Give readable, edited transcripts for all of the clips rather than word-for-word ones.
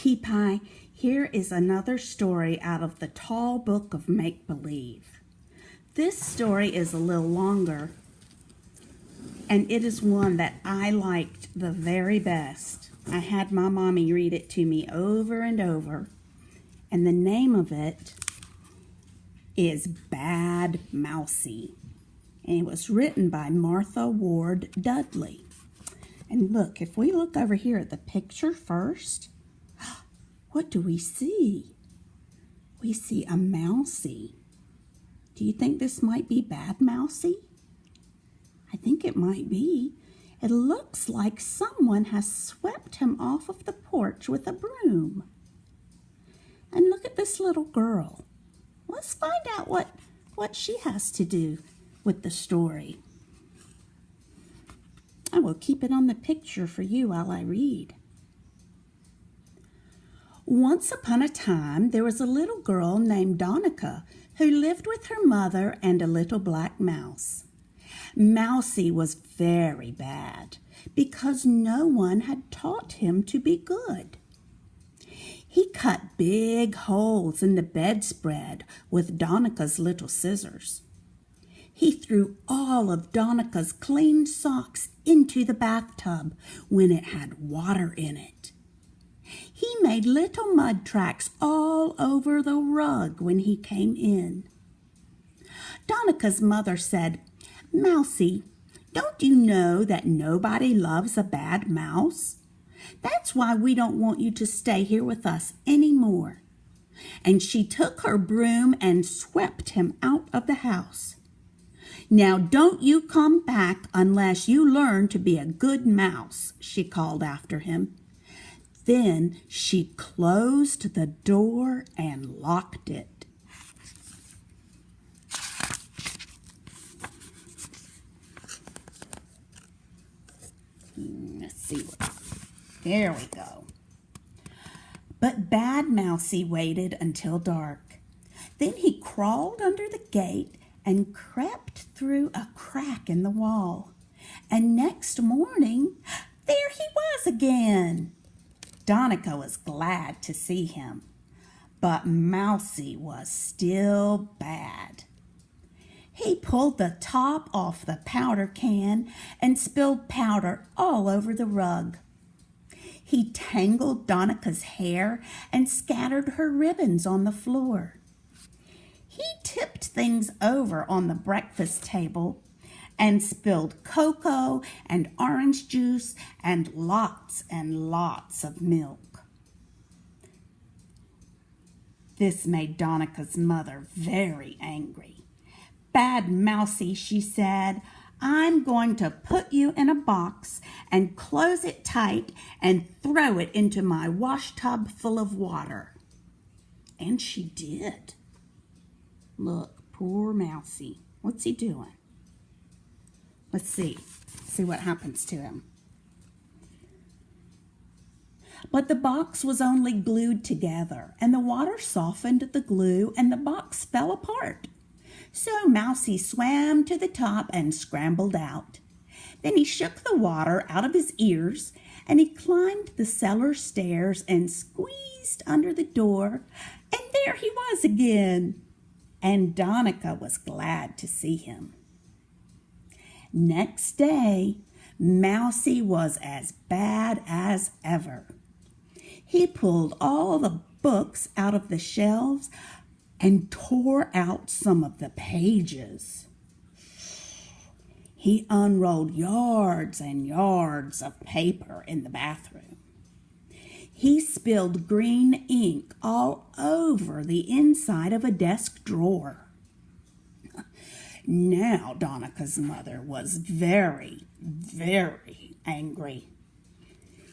Pea Pie, here is another story out of the Tall Book of Make-Believe. This story is a little longer, and it is one that I liked the very best. I had my mommy read it to me over and over, and the name of it is Bad Mousie, and it was written by Martha Ward Dudley. And look, if we look over here at the picture first, what do we see? We see a Mousie. Do you think this might be Bad Mousie? I think it might be. It looks like someone has swept him off of the porch with a broom. And look at this little girl. Let's find out what she has to do with the story. I will keep it on the picture for you while I read. Once upon a time, there was a little girl named Donica who lived with her mother and a little black mouse. Mousie was very bad because no one had taught him to be good. He cut big holes in the bedspread with Donica's little scissors. He threw all of Donica's clean socks into the bathtub when it had water in it. He made little mud tracks all over the rug when he came in. Donica's mother said, "Mousie, don't you know that nobody loves a bad mouse? That's why we don't want you to stay here with us anymore." And she took her broom and swept him out of the house. "Now don't you come back unless you learn to be a good mouse," she called after him. Then she closed the door and locked it. Let's see. There we go. But Bad Mousie waited until dark. Then he crawled under the gate and crept through a crack in the wall. And next morning, there he was again. Donica was glad to see him, but Mousie was still bad. He pulled the top off the powder can and spilled powder all over the rug. He tangled Donica's hair and scattered her ribbons on the floor. He tipped things over on the breakfast table and spilled cocoa and orange juice and lots of milk. This made Donica's mother very angry. "Bad Mousie," she said, "I'm going to put you in a box and close it tight and throw it into my wash tub full of water." And she did. Look, poor Mousie. What's he doing? Let's see what happens to him. But the box was only glued together, and the water softened the glue, and the box fell apart. So Mousie swam to the top and scrambled out. Then he shook the water out of his ears, and he climbed the cellar stairs and squeezed under the door, and there he was again. And Donica was glad to see him. Next day, Mousie was as bad as ever. He pulled all the books out of the shelves and tore out some of the pages. He unrolled yards and yards of paper in the bathroom. He spilled green ink all over the inside of a desk drawer. Now Donica's mother was very, very angry.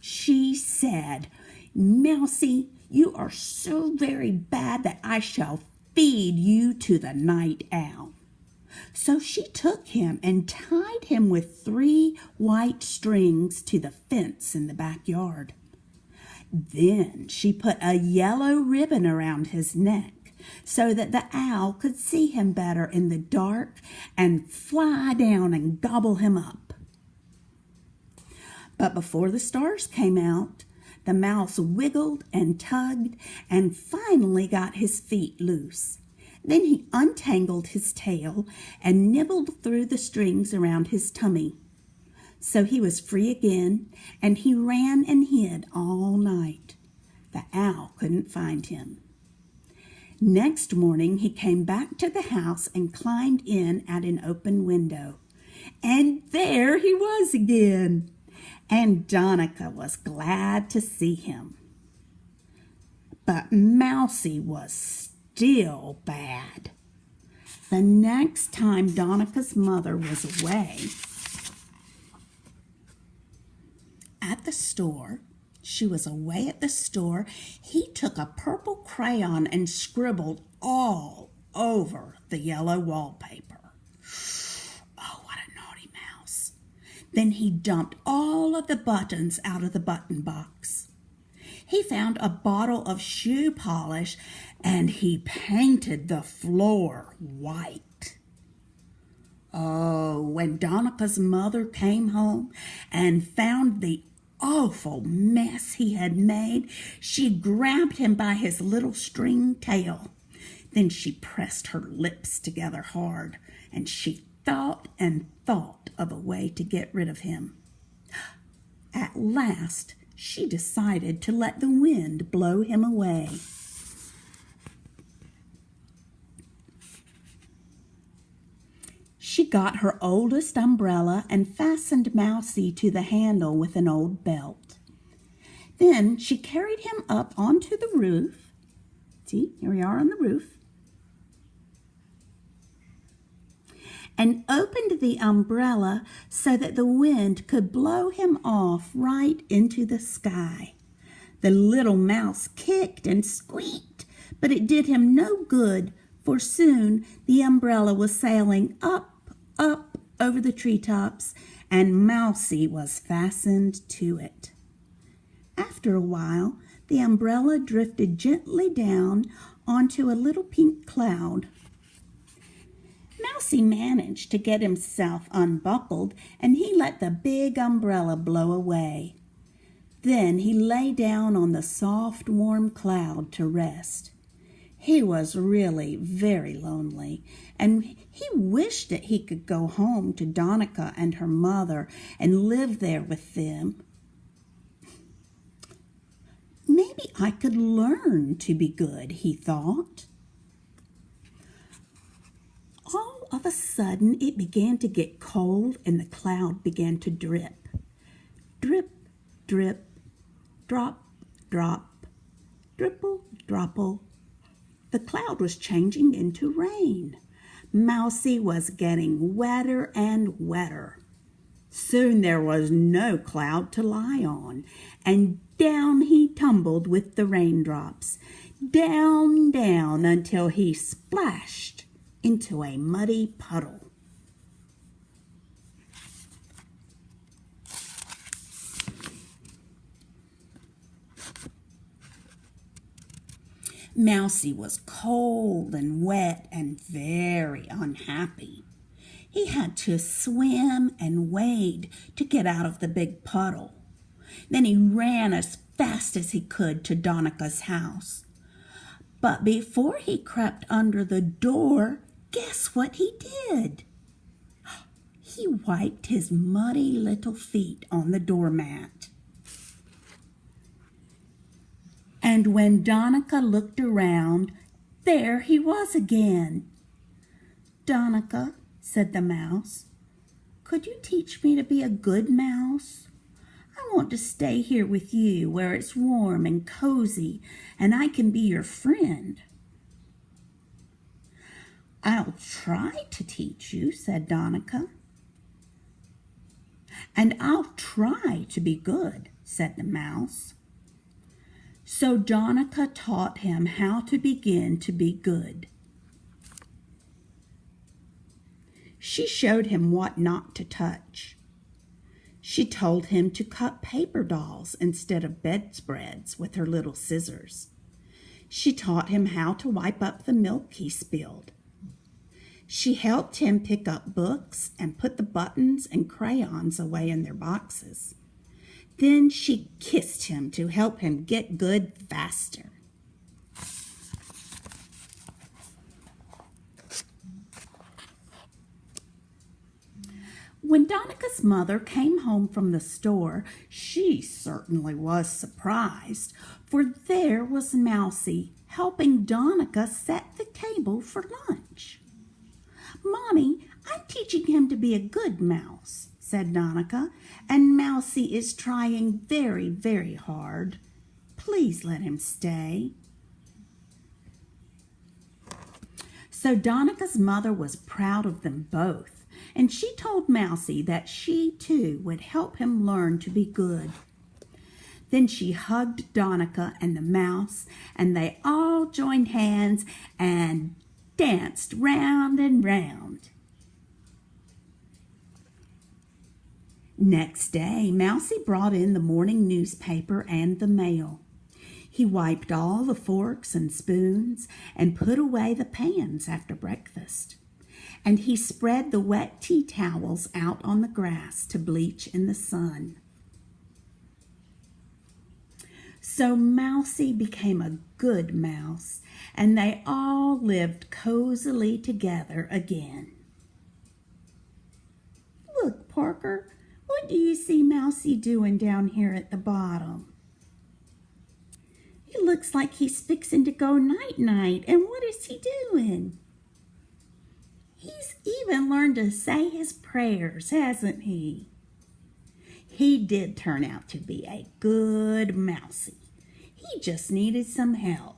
She said, "Mousie, you are so very bad that I shall feed you to the night owl." So she took him and tied him with 3 white strings to the fence in the backyard. Then she put a yellow ribbon around his neck so that the owl could see him better in the dark and fly down and gobble him up. But before the stars came out, The mouse wiggled and tugged and finally got his feet loose. Then he untangled his tail and nibbled through the strings around his tummy. So he was free again, and he ran and hid all night. The owl couldn't find him. Next morning he came back to the house and climbed in at an open window. And there he was again. And Donica was glad to see him. But Mousie was still bad. The next time Donica's mother was away at the store, he took a purple crayon and scribbled all over the yellow wallpaper. Oh, what a naughty mouse. Then he dumped all of the buttons out of the button box. He found a bottle of shoe polish and he painted the floor white. Oh, when Donica's mother came home and found the awful mess he had made, she grabbed him by his little string tail. Then she pressed her lips together hard, and she thought and thought of a way to get rid of him. At last, she decided to let the wind blow him away. She got her oldest umbrella and fastened Mousie to the handle with an old belt. Then she carried him up onto the roof. See, here we are on the roof. And opened the umbrella so that the wind could blow him off right into the sky. The little mouse kicked and squeaked, but it did him no good, for soon the umbrella was sailing up over the treetops, and Mousie was fastened to it. After a while, the umbrella drifted gently down onto a little pink cloud. Mousie managed to get himself unbuckled, and he let the big umbrella blow away. Then he lay down on the soft, warm cloud to rest. He was really very lonely, and he wished that he could go home to Donica and her mother and live there with them. Maybe I could learn to be good, he thought. All of a sudden, it began to get cold, and the cloud began to drip. Drip, drip, drop, drop, dripple, dropple. The cloud was changing into rain. Mousie was getting wetter and wetter. Soon there was no cloud to lie on, and down he tumbled with the raindrops, down, down, until he splashed into a muddy puddle. Mousie was cold and wet and very unhappy. He had to swim and wade to get out of the big puddle. Then he ran as fast as he could to Donica's house. But before he crept under the door, guess what he did? He wiped his muddy little feet on the doormat. And when Donica looked around, there he was again. "Donica," said the mouse, "could you teach me to be a good mouse? I want to stay here with you where it's warm and cozy and I can be your friend." "I'll try to teach you," said Donica. "And I'll try to be good," said the mouse. So Donica taught him how to begin to be good. She showed him what not to touch. She told him to cut paper dolls instead of bedspreads with her little scissors. She taught him how to wipe up the milk he spilled. She helped him pick up books and put the buttons and crayons away in their boxes. Then she kissed him to help him get good faster. When Donica's mother came home from the store, she certainly was surprised, for there was Mousie helping Donica set the table for lunch. "Mommy, I'm teaching him to be a good mouse," said Donica, "and Mousie is trying very, very hard. Please let him stay." So Donica's mother was proud of them both, and she told Mousie that she too would help him learn to be good. Then she hugged Donica and the mouse, and they all joined hands and danced round and round. Next day, Mousie brought in the morning newspaper and the mail. He wiped all the forks and spoons and put away the pans after breakfast. And he spread the wet tea towels out on the grass to bleach in the sun. So Mousie became a good mouse, and they all lived cozily together again. "Look, Parker, what do you see Mousie doing down here at the bottom?" "It looks like he's fixing to go night-night, and what is he doing?" "He's even learned to say his prayers, hasn't he?" He did turn out to be a good Mousie. He just needed some help.